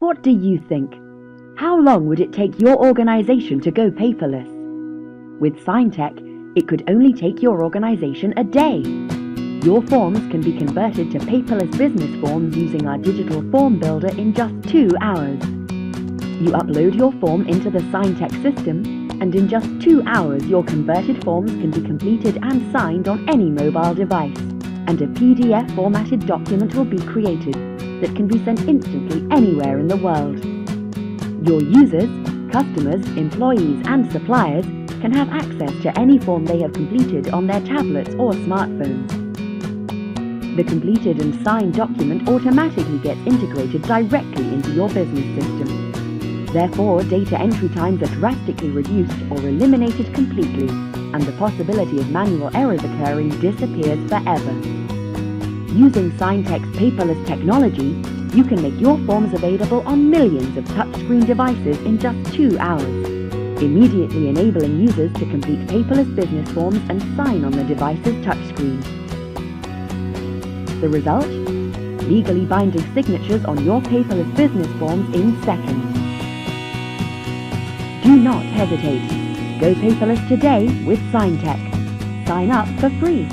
What do you think? How long would it take your organization to go paperless? With SignTech, it could only take your organization a day. Your forms can be converted to paperless business forms using our digital form builder in just 2 hours. You upload your form into the SignTech system, and in just 2 hours your converted forms can be completed and signed on any mobile device, and a PDF formatted document will be created that can be sent instantly anywhere in the world. Your users, customers, employees and suppliers can have access to any form they have completed on their tablets or smartphones. The completed and signed document automatically gets integrated directly into your business system. Therefore, data entry times are drastically reduced or eliminated completely, and the possibility of manual errors occurring disappears forever. Using SignTech's paperless technology, you can make your forms available on millions of touchscreen devices in just 2 hours, immediately enabling users to complete paperless business forms and sign on the device's touchscreen. The result? Legally binding signatures on your paperless business forms in seconds. Do not hesitate. Go paperless today with SignTech. Sign up for free.